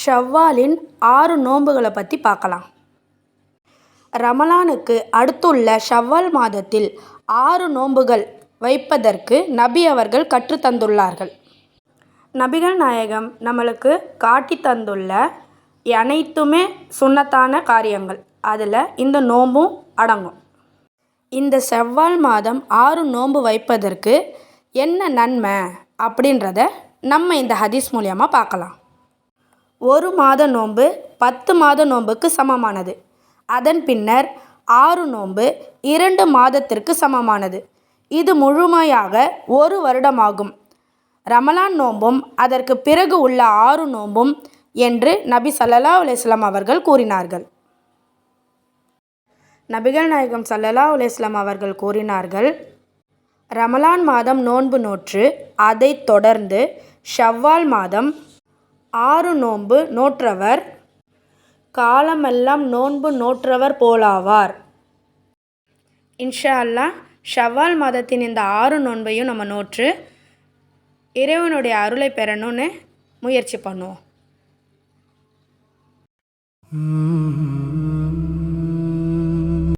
ஷவ்வாலின் 6 நோன்புகளை பற்றி பார்க்கலாம். ரமலானுக்கு அடுத்துள்ள ஷவ்வால் மாதத்தில் 6 நோன்புகள் வைப்பதற்கு நபி அவர்கள் கற்றுத்தந்துள்ளார்கள். நபிகள் நாயகம் நம்மளுக்கு காட்டி தந்துள்ள அனைத்துமே சுன்னத்தான காரியங்கள், அதில் இந்த நோன்பும் அடங்கும். இந்த ஷவ்வால் மாதம் 6 நோன்பு வைப்பதற்கு என்ன நன்மை அப்படின்றத நம்ம இந்த ஹதீஸ் மூலியமாக பார்க்கலாம். 1 மாத நோன்பு 10 மாத நோன்புக்கு சமமானது. அதன் பின்னர் 6 நோன்பு 2 மாதத்திற்கு சமமானது. இது முழுமையாக 1 வருடமாகும். ரமலான் நோன்பும் அதற்கு பிறகு உள்ள 6 நோன்பும் என்று நபி ஸல்லல்லாஹு அலைஹி வஸல்லம் அவர்கள் கூறினார்கள். நபிகள் நாயகம் ஸல்லல்லாஹு அலைஹி வஸல்லம் அவர்கள் கூறினார்கள், ரமலான் மாதம் நோன்பு நோற்று அதைத் தொடர்ந்து ஷவ்வால் மாதம் 6 நோன்பு நோற்றவர் காலமெல்லாம் நோன்பு நோற்றவர் போலாவார். இன்ஷா அல்லாஹ் ஷவ்வால் மாதத்தின் இந்த 6 நோன்பையும் நம்ம நோற்று இறைவனுடைய அருளை பெறணும்னு முயற்சி பண்ணுவோம்.